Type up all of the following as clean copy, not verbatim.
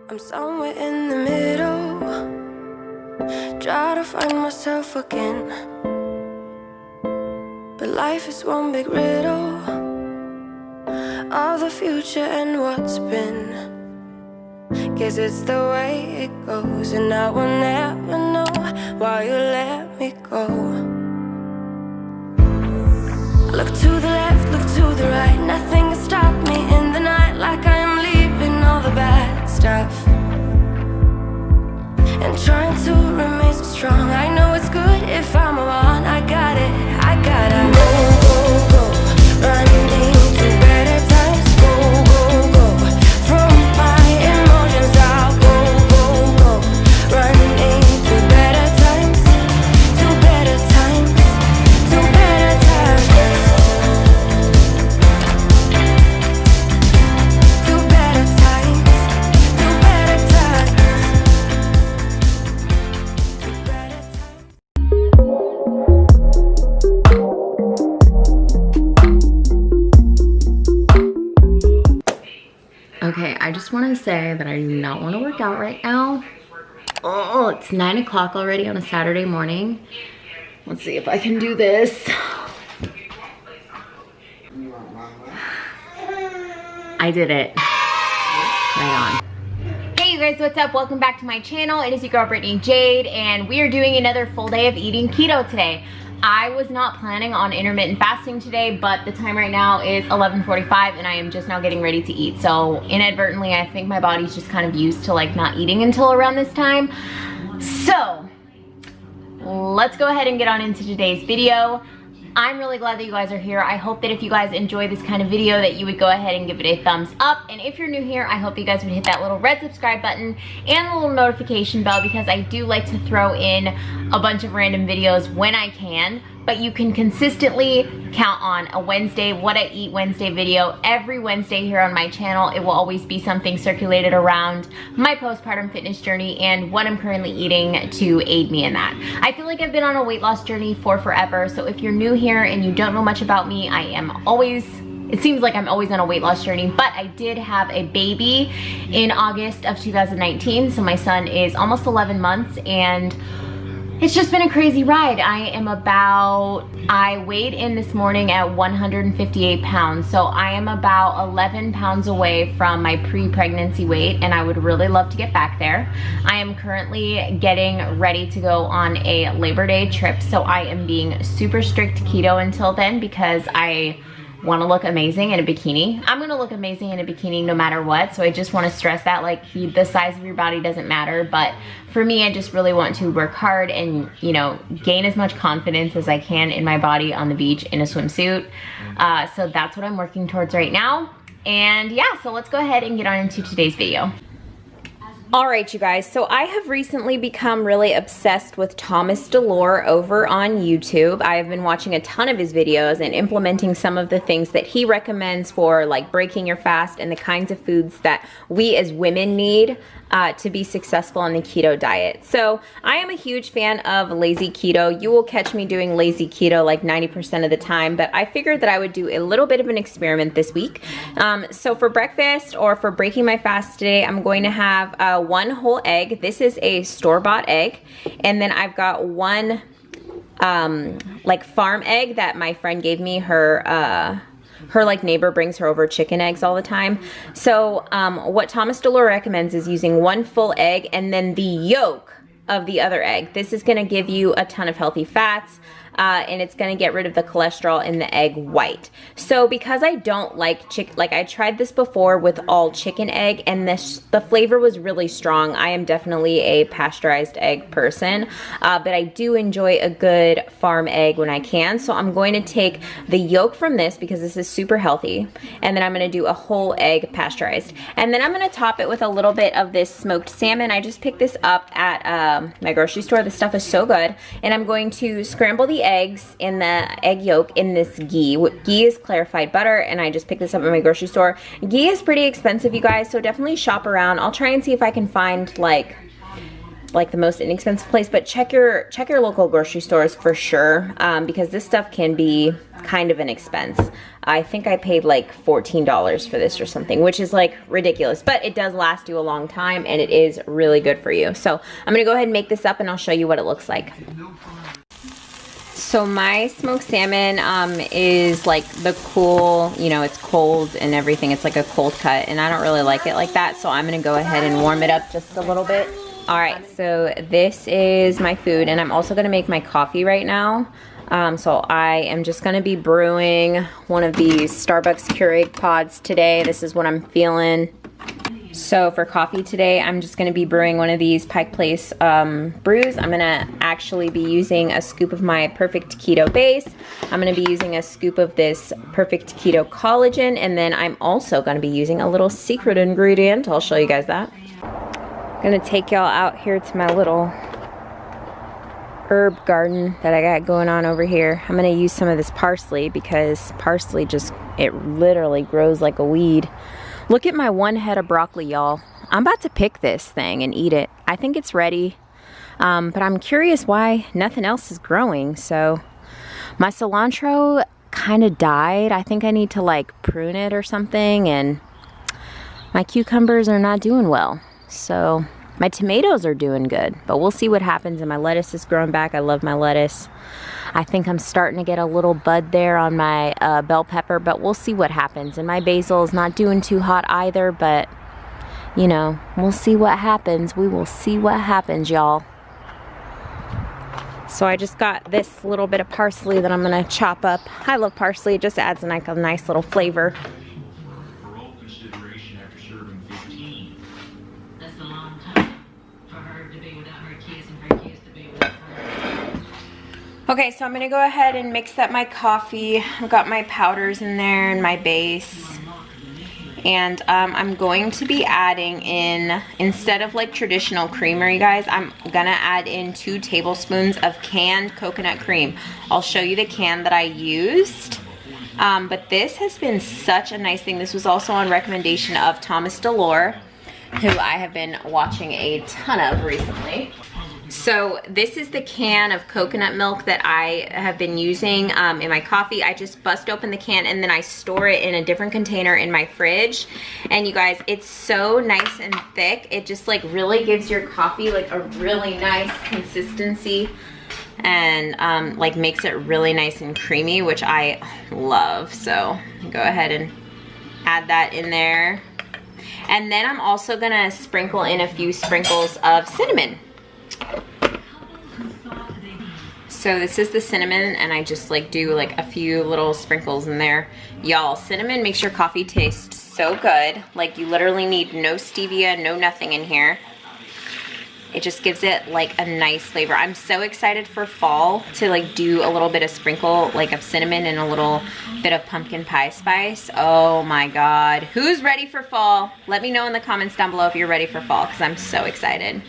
I'm somewhere in the middle, try to find myself again. But life is one big riddle of the future and what's been. Guess it's the way it goes, and I will never know why you let me go. Look to the left, look to the right, nothing can stop me in the night, like I am leaving all the bad stuff and trying to remain so strong. I know it's good if I'm alone. I got it, I gotta go, go, go, running to better times. Go, go, go, from my emotions I'll go, go, go, running to better times, to better times, to better times, to better times, to better times. Okay, I just want to say that I do not want to work out right now. Oh, it's 9 o'clock already on a Saturday morning. Let's see if I can do this. I did it. Right on. Hey you guys, what's up? Welcome back to my channel. It is your girl Brittany Jade, and we are doing another full day of eating keto today. I was not planning on intermittent fasting today, but the time right now is 11:45 and I am just now getting ready to eat. So inadvertently, I think my body's just kind of used to like not eating until around this time. So let's go ahead and get on into today's video. I'm really glad that you guys are here. I hope that if you guys enjoy this kind of video that you would go ahead and give it a thumbs up. And if you're new here, I hope you guys would hit that little red subscribe button and the little notification bell, because I do like to throw in a bunch of random videos when I can. But you can consistently count on a Wednesday, What I Eat Wednesday video every Wednesday here on my channel. It will always be something circulated around my postpartum fitness journey and what I'm currently eating to aid me in that. I feel like I've been on a weight loss journey for forever, so if you're new here and you don't know much about me, it seems like I'm always on a weight loss journey, but I did have a baby in August of 2019, so my son is almost 11 months, and it's just been a crazy ride. I weighed in this morning at 158 pounds, so I am about 11 pounds away from my pre-pregnancy weight, and I would really love to get back there. I am currently getting ready to go on a Labor Day trip, so I am being super strict keto until then because I want to look amazing in a bikini. I'm going to look amazing in a bikini no matter what, so I just want to stress that, like, the size of your body doesn't matter, but for me, I just really want to work hard and, you know, gain as much confidence as I can in my body on the beach in a swimsuit. So that's what I'm working towards right now. And yeah, so let's go ahead and get on into today's video. All right, you guys, so I have recently become really obsessed with Thomas DeLore over on YouTube. I have been watching a ton of his videos and implementing some of the things that he recommends for like breaking your fast and the kinds of foods that we as women need to be successful on the keto diet. So I am a huge fan of lazy keto. You will catch me doing lazy keto like 90% of the time, but I figured that I would do a little bit of an experiment this week. So for breakfast or for breaking my fast today, I'm going to have one whole egg. This is a store-bought egg. And then I've got one like farm egg that my friend gave me. Her like neighbor brings her over chicken eggs all the time. So what Thomas DeLore recommends is using one full egg and then the yolk of the other egg. This is going to give you a ton of healthy fats. And it's going to get rid of the cholesterol in the egg white. So because I don't like chicken, like I tried this before with all chicken egg, and the flavor was really strong. I am definitely a pasteurized egg person, but I do enjoy a good farm egg when I can. So I'm going to take the yolk from this because this is super healthy, and then I'm going to do a whole egg pasteurized. And then I'm going to top it with a little bit of this smoked salmon. I just picked this up at my grocery store. This stuff is so good. And I'm going to scramble the eggs in the egg yolk in this ghee. Ghee is clarified butter, and I just picked this up at my grocery store. Ghee is pretty expensive, you guys, so definitely shop around. I'll try and see if I can find like like the most inexpensive place, but check your local grocery stores for sure, because this stuff can be kind of an expense. I think I paid like $14 for this or something, which is like ridiculous, but it does last you a long time and it is really good for you. So I'm gonna go ahead and make this up and I'll show you what it looks like. So my smoked salmon is like the cool, you know, it's cold and everything. It's like a cold cut and I don't really like it like that. So I'm gonna go ahead and warm it up just a little bit. All right, so this is my food and I'm also gonna make my coffee right now. So I am just gonna be brewing one of these Starbucks Keurig pods today. This is what I'm feeling. So for coffee today, I'm just gonna be brewing one of these Pike Place brews. I'm gonna actually be using a scoop of my Perfect Keto base. I'm gonna be using a scoop of this Perfect Keto collagen, and then I'm also gonna be using a little secret ingredient. I'll show you guys that. I'm gonna take y'all out here to my little herb garden that I got going on over here. I'm gonna use some of this parsley because parsley just, it literally grows like a weed. Look at my one head of broccoli, y'all. I'm about to pick this thing and eat it. I think it's ready, but I'm curious why nothing else is growing. So my cilantro kind of died. I think I need to like prune it or something, and my cucumbers are not doing well. So my tomatoes are doing good, but we'll see what happens. And my lettuce is growing back. I love my lettuce. I think I'm starting to get a little bud there on my bell pepper, but we'll see what happens. And my basil is not doing too hot either, but you know, we'll see what happens. We will see what happens, y'all. So I just got this little bit of parsley that I'm gonna chop up. I love parsley, it just adds like a nice little flavor. Okay, so I'm gonna go ahead and mix up my coffee. I've got my powders in there and my base. And I'm going to be adding in, instead of like traditional creamer, you guys, I'm gonna add in 2 tablespoons of canned coconut cream. I'll show you the can that I used. But this has been such a nice thing. This was also on recommendation of Thomas Delore, who I have been watching a ton of recently. So this is the can of coconut milk that I have been using in my coffee. I just bust open the can and then I store it in a different container in my fridge. And you guys, it's so nice and thick. It just like really gives your coffee like a really nice consistency and like makes it really nice and creamy, which I love. So go ahead and add that in there. And then I'm also gonna sprinkle in a few sprinkles of cinnamon. So this is the cinnamon, and I just like do like a few little sprinkles in there. Y'all, cinnamon makes your coffee taste so good. Like you literally need no stevia, no nothing in here. It just gives it like a nice flavor. I'm so excited for fall to like do a little bit of sprinkle like of cinnamon and a little bit of pumpkin pie spice. Oh my God. Who's ready for fall? Let me know in the comments down below if you're ready for fall, because I'm so excited.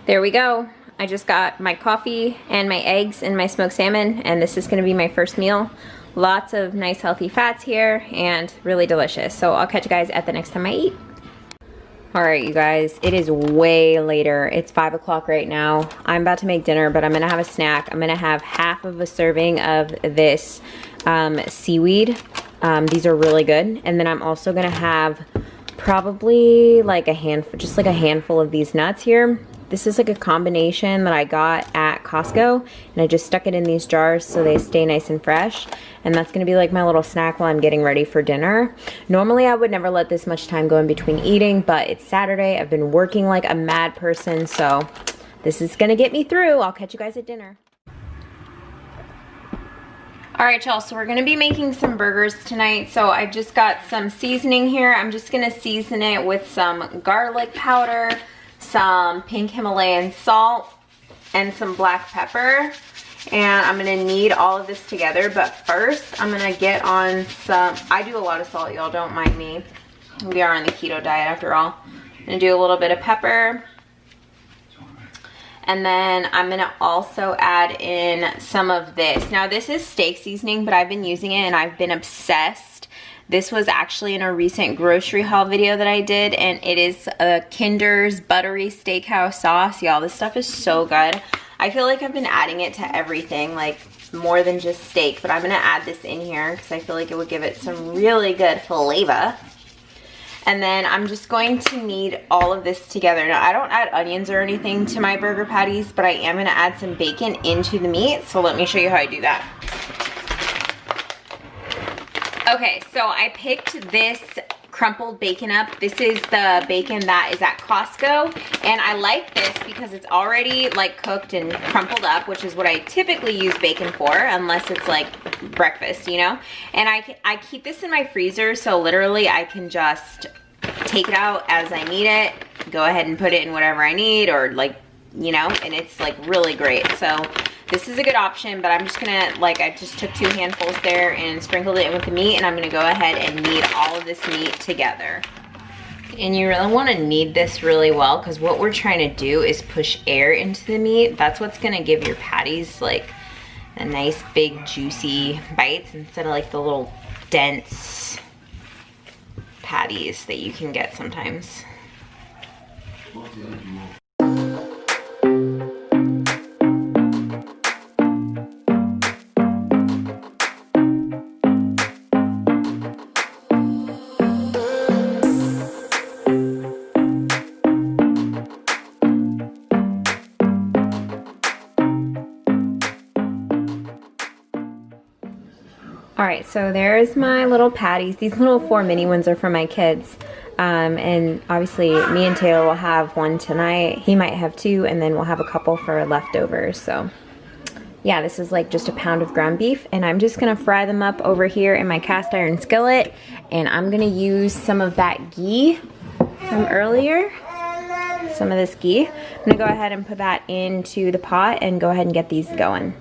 There we go. I just got my coffee and my eggs and my smoked salmon, and this is gonna be my first meal. Lots of nice healthy fats here and really delicious. So I'll catch you guys at the next time I eat. All right, you guys, it is way later. It's 5 o'clock right now. I'm about to make dinner, but I'm gonna have a snack. I'm gonna have half of a serving of this seaweed. These are really good. And then I'm also gonna have probably like a handful, just like a handful of these nuts here. This is like a combination that I got at Costco, and I just stuck it in these jars so they stay nice and fresh. And that's gonna be like my little snack while I'm getting ready for dinner. Normally I would never let this much time go in between eating, but it's Saturday. I've been working like a mad person, so this is gonna get me through. I'll catch you guys at dinner. All right, y'all, so we're gonna be making some burgers tonight. So I just got some seasoning here. I'm just gonna season it with some garlic powder, some pink Himalayan salt, and some black pepper. And I'm gonna knead all of this together, but first I'm gonna get on some, I do a lot of salt, y'all, don't mind me. We are on the keto diet after all. I'm gonna do a little bit of pepper. And then I'm gonna also add in some of this. Now this is steak seasoning, but I've been using it and I've been obsessed. This was actually in a recent grocery haul video that I did, and it is a Kinder's buttery steakhouse sauce. Y'all, this stuff is so good. I feel like I've been adding it to everything, like more than just steak, but I'm gonna add this in here because I feel like it would give it some really good flavor. And then I'm just going to knead all of this together. Now, I don't add onions or anything to my burger patties, but I am gonna add some bacon into the meat, so let me show you how I do that. Okay, so I picked this crumpled bacon up. This is the bacon that is at Costco, and I like this because it's already like cooked and crumpled up, which is what I typically use bacon for, unless it's like breakfast, you know? And I keep this in my freezer, so literally I can just take it out as I need it, go ahead and put it in whatever I need, or like, you know, and it's like really great. So this is a good option, but I'm just gonna, like, I just took 2 handfuls there and sprinkled it in with the meat, and I'm gonna go ahead and knead all of this meat together. And you really wanna knead this really well, because what we're trying to do is push air into the meat. That's what's gonna give your patties like a nice big juicy bites, instead of like the little dense patties that you can get sometimes. All right, so there's my little patties. These little 4 mini ones are for my kids. And obviously me and Taylor will have one tonight. He might have 2, and then we'll have a couple for leftovers. So yeah, this is like just a pound of ground beef, and I'm just gonna fry them up over here in my cast iron skillet. And I'm gonna use some of that ghee from earlier. Some of this ghee. I'm gonna go ahead and put that into the pot and go ahead and get these going.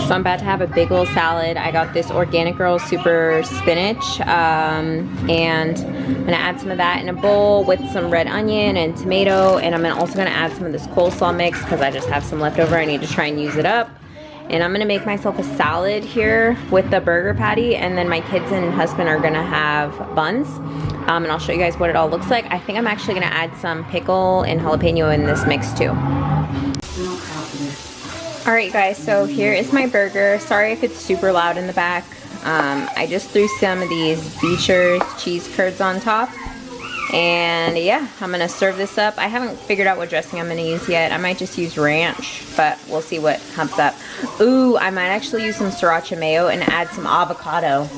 So I'm about to have a big old salad. I got this Organic Girl Super Spinach, and I'm gonna add some of that in a bowl with some red onion and tomato, and I'm also gonna add some of this coleslaw mix because I just have some leftover. I need to try and use it up. And I'm gonna make myself a salad here with the burger patty, and then my kids and husband are gonna have buns. And I'll show you guys what it all looks like. I think I'm actually gonna add some pickle and jalapeno in this mix too. All right, guys, so here is my burger. Sorry if it's super loud in the back. I just threw some of these Beecher's cheese curds on top. And yeah, I'm gonna serve this up. I haven't figured out what dressing I'm gonna use yet. I might just use ranch, but we'll see what comes up. Ooh, I might actually use some sriracha mayo and add some avocado.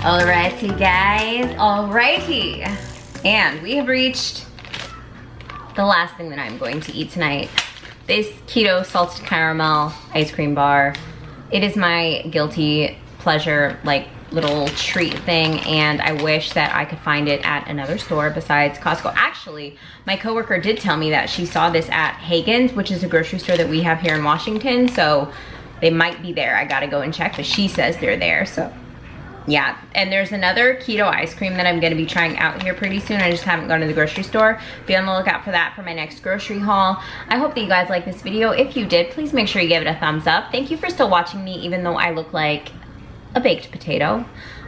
Alrighty guys, alrighty. And we have reached the last thing that I'm going to eat tonight. This Keto salted caramel ice cream bar. It is my guilty pleasure, like little treat thing, and I wish that I could find it at another store besides Costco. Actually, my coworker did tell me that she saw this at Hagen's, which is a grocery store that we have here in Washington, so they might be there. I gotta go and check, but she says they're there, so yeah. And there's another keto ice cream that I'm gonna be trying out here pretty soon. I just haven't gone to the grocery store. Be on the lookout for that for my next grocery haul. I hope that you guys like this video. If you did, please make sure you give it a thumbs up. Thank you for still watching me, even though I look like a baked potato.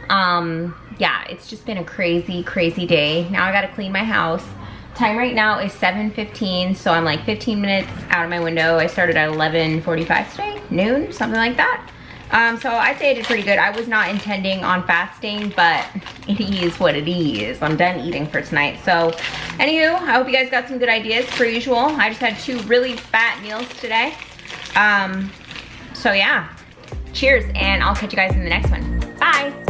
Yeah, it's just been a crazy, crazy day. Now I gotta clean my house. Time right now is 7:15, so I'm like 15 minutes out of my window. I started at 11:45 today, noon, something like that. So I'd say I did pretty good. I was not intending on fasting, but it is what it is. I'm done eating for tonight. So anywho, I hope you guys got some good ideas per usual. I just had 2 really fat meals today. So yeah, cheers, and I'll catch you guys in the next one. Bye.